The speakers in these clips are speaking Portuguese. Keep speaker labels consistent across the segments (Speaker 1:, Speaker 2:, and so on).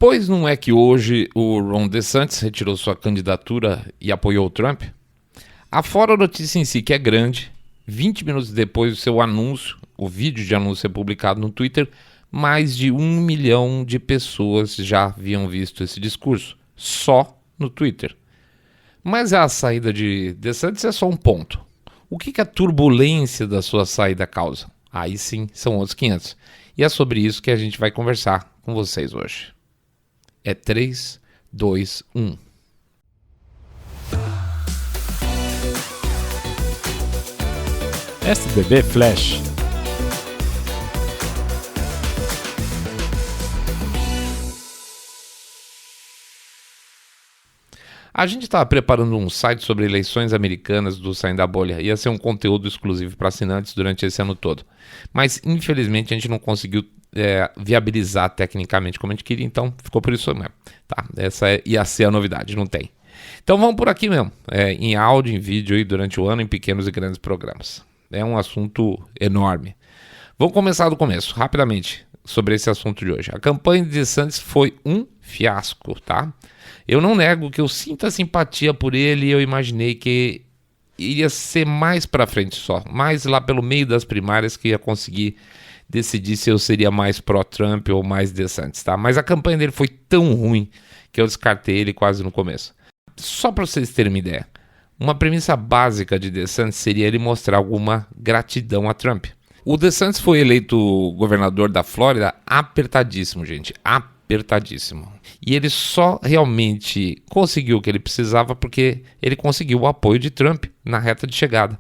Speaker 1: Pois não é que hoje o Ron DeSantis retirou sua candidatura e apoiou o Trump? Afora a notícia em si, que é grande, 20 minutos depois do seu anúncio, o vídeo de anúncio é publicado no Twitter, mais de 1 milhão de pessoas já haviam visto esse discurso, só no Twitter. Mas a saída de DeSantis é só um ponto. O que a turbulência da sua saída causa? Aí sim, são outros 500. E é sobre isso que a gente vai conversar com vocês hoje. É 3, 2, 1.
Speaker 2: SBB Flash.
Speaker 1: A gente estava preparando um site sobre eleições americanas do Saindo da Bolha. Ia ser um conteúdo exclusivo para assinantes durante esse ano todo. Mas, infelizmente, a gente não conseguiu viabilizar tecnicamente como a gente queria, então ficou por isso mesmo. Tá, essa ia ser a novidade, não tem. Então vamos por aqui mesmo, em áudio, em vídeo, aí, durante o ano, em pequenos e grandes programas. É um assunto enorme. Vamos começar do começo, rapidamente, sobre esse assunto de hoje. A campanha de DeSantis foi um fiasco, tá? Eu não nego que eu sinto a simpatia por ele e eu imaginei que iria ser mais pra frente só, mais lá pelo meio das primárias que ia conseguir decidir se eu seria mais pró-Trump ou mais DeSantis, tá? Mas a campanha dele foi tão ruim que eu descartei ele quase no começo. Só para vocês terem uma ideia, uma premissa básica de DeSantis seria ele mostrar alguma gratidão a Trump. O DeSantis foi eleito governador da Flórida apertadíssimo, gente, apertadíssimo. E ele só realmente conseguiu o que ele precisava porque ele conseguiu o apoio de Trump na reta de chegada.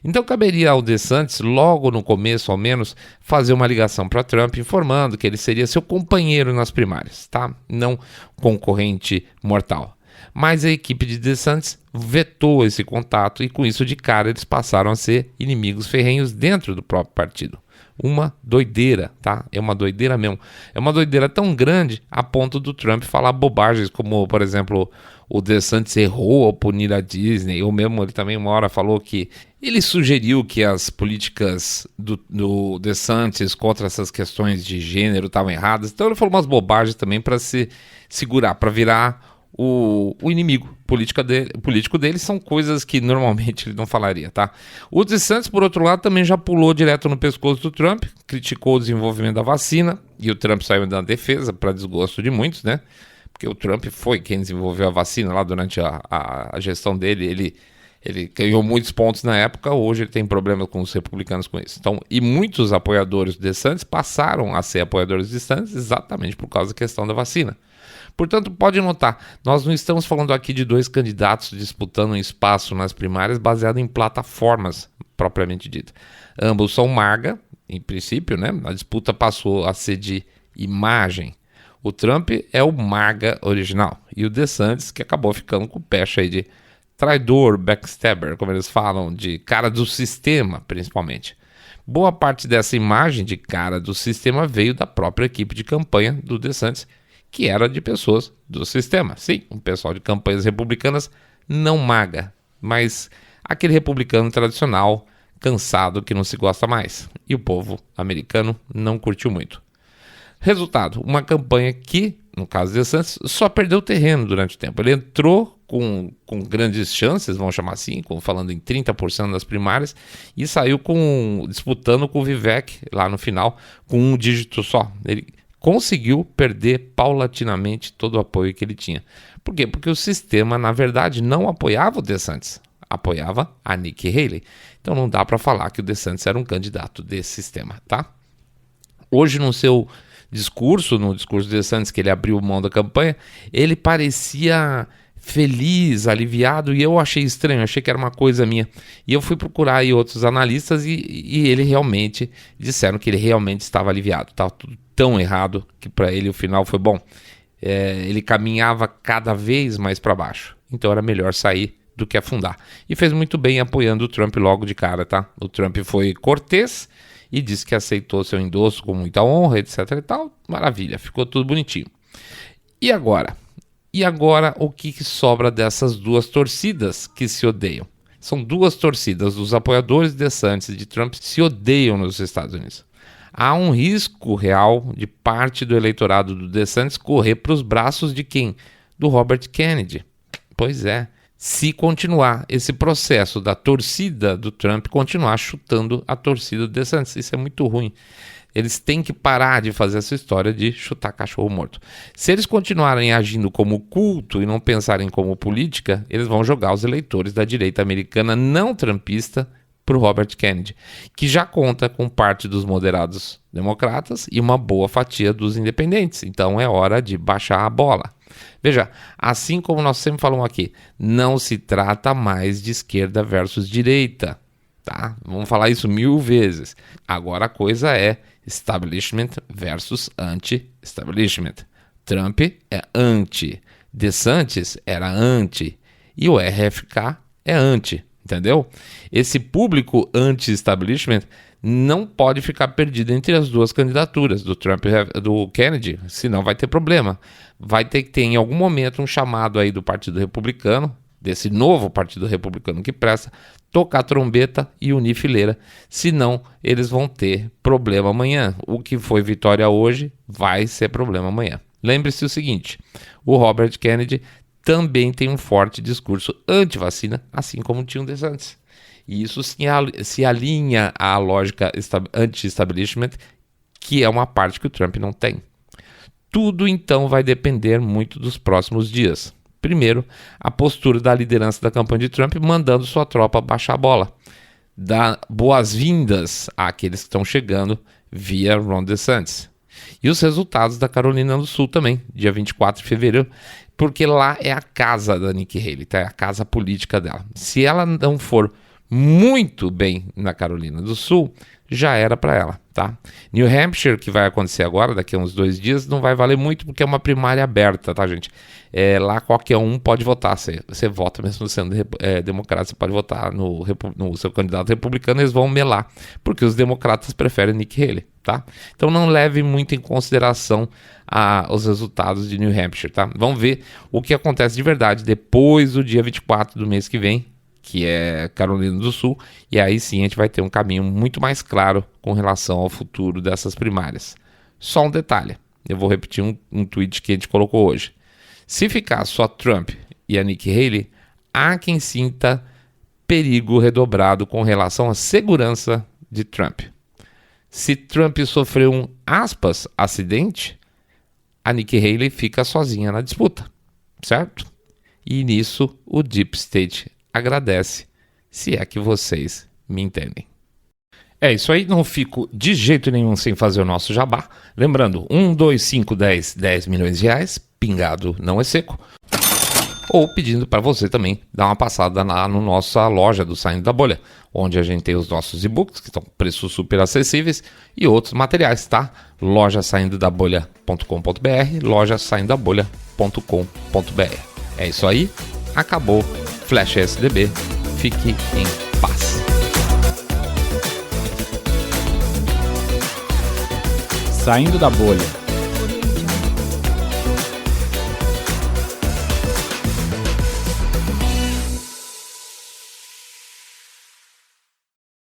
Speaker 1: Então caberia ao DeSantis, logo no começo ao menos, fazer uma ligação para Trump informando que ele seria seu companheiro nas primárias, tá? Não concorrente mortal. Mas a equipe de DeSantis vetou esse contato e com isso de cara eles passaram a ser inimigos ferrenhos dentro do próprio partido. Uma doideira, tá? É uma doideira mesmo. É uma doideira tão grande a ponto do Trump falar bobagens como, por exemplo, o DeSantis errou ao punir a Disney, ou mesmo ele também uma hora falou que ele sugeriu que as políticas do DeSantis contra essas questões de gênero estavam erradas. Então ele falou umas bobagens também para se segurar, para virar o inimigo político dele. São coisas que normalmente ele não falaria, tá? O DeSantis, por outro lado, também já pulou direto no pescoço do Trump, criticou o desenvolvimento da vacina, e o Trump saiu da defesa, para desgosto de muitos, né? Porque o Trump foi quem desenvolveu a vacina lá durante a gestão dele, ele ganhou muitos pontos na época, hoje ele tem problema com os republicanos com isso. Então, e muitos apoiadores do DeSantis passaram a ser apoiadores do DeSantis exatamente por causa da questão da vacina. Portanto, pode notar, nós não estamos falando aqui de dois candidatos disputando um espaço nas primárias baseado em plataformas, propriamente dita. Ambos são MAGA, em princípio, né? A disputa passou a ser de imagem. O Trump é o MAGA original e o DeSantis que acabou ficando com o pecha aí de traidor, backstabber, como eles falam, de cara do sistema, principalmente. Boa parte dessa imagem de cara do sistema veio da própria equipe de campanha do DeSantis, que era de pessoas do sistema. Sim, um pessoal de campanhas republicanas não MAGA, mas aquele republicano tradicional, cansado, que não se gosta mais. E o povo americano não curtiu muito. Resultado, uma campanha que, no caso de DeSantis, só perdeu terreno durante o tempo. Ele entrou com grandes chances, vamos chamar assim, falando em 30% das primárias, e saiu disputando com o Vivek lá no final, com um dígito só. Ele conseguiu perder paulatinamente todo o apoio que ele tinha. Por quê? Porque o sistema, na verdade, não apoiava o DeSantis, apoiava a Nikki Haley. Então não dá para falar que o DeSantis era um candidato desse sistema, tá? Hoje, no seu discurso, no discurso do DeSantis, que ele abriu mão da campanha, ele parecia feliz, aliviado, e eu achei estranho, achei que era uma coisa minha. E eu fui procurar aí outros analistas e ele realmente, disseram que ele realmente estava aliviado. Estava tudo tão errado que para ele o final foi bom. Ele caminhava cada vez mais para baixo. Então era melhor sair do que afundar. E fez muito bem apoiando o Trump logo de cara, tá? O Trump foi cortês e disse que aceitou seu endosso com muita honra, etc e tal. Maravilha, ficou tudo bonitinho. E agora? O que sobra dessas duas torcidas que se odeiam? São duas torcidas, os apoiadores de DeSantis e de Trump se odeiam nos Estados Unidos. há um risco real de parte do eleitorado do DeSantis correr para os braços de quem? Do Robert Kennedy. Pois é, se continuar esse processo da torcida do Trump, continuar chutando a torcida do DeSantis, isso é muito ruim. Eles têm que parar de fazer essa história de chutar cachorro morto. Se eles continuarem agindo como culto e não pensarem como política, eles vão jogar os eleitores da direita americana não trumpista para o Robert Kennedy, que já conta com parte dos moderados democratas e uma boa fatia dos independentes. Então é hora de baixar a bola. Veja, assim como nós sempre falamos aqui, não se trata mais de esquerda versus direita, tá? Vamos falar isso 1000 vezes. Agora a coisa é establishment versus anti-establishment. Trump é anti, DeSantis era anti e o RFK é anti, entendeu? Esse público anti-establishment não pode ficar perdido entre as duas candidaturas, do Trump e do Kennedy, senão vai ter problema. Vai ter que ter em algum momento um chamado aí do Partido Republicano, desse novo Partido Republicano que presta, tocar trombeta e unir fileira, senão eles vão ter problema amanhã. O que foi vitória hoje vai ser problema amanhã. Lembre-se o seguinte, o Robert Kennedy também tem um forte discurso anti-vacina, assim como tinha o DeSantis. E isso se alinha à lógica anti-establishment, que é uma parte que o Trump não tem. Tudo então vai depender muito dos próximos dias. Primeiro, a postura da liderança da campanha de Trump mandando sua tropa baixar a bola. Dar boas-vindas àqueles que estão chegando via Ron DeSantis. E os resultados da Carolina do Sul também, dia 24 de fevereiro, porque lá é a casa da Nikki Haley, tá? É a casa política dela. Se ela não for muito bem na Carolina do Sul, já era para ela, tá? New Hampshire, que vai acontecer agora, daqui a uns 2 dias, não vai valer muito porque é uma primária aberta, tá, gente? Lá qualquer um pode votar, você vota mesmo sendo democrata, você pode votar no seu candidato republicano, eles vão melar, porque os democratas preferem Nikki Haley, tá? Então não leve muito em consideração os resultados de New Hampshire, tá? Vamos ver o que acontece de verdade depois do dia 24 do mês que vem, que é Carolina do Sul, e aí sim a gente vai ter um caminho muito mais claro com relação ao futuro dessas primárias. Só um detalhe, eu vou repetir um tweet que a gente colocou hoje. Se ficar só Trump e a Nikki Haley, há quem sinta perigo redobrado com relação à segurança de Trump. Se Trump sofrer um, aspas, acidente, a Nikki Haley fica sozinha na disputa, certo? E nisso o Deep State agradece, se é que vocês me entendem. É isso aí, não fico de jeito nenhum sem fazer o nosso jabá. Lembrando, 1, 2, 5, 10 milhões de reais, pingado não é seco. Ou pedindo para você também dar uma passada lá na nossa loja do Saindo da Bolha, onde a gente tem os nossos e-books, que estão com preços super acessíveis, e outros materiais, tá? Loja saindodabolha.com.br, loja saindodabolha.com.br. É isso aí, acabou. Flash SDB, fique em paz.
Speaker 2: Saindo da Bolha.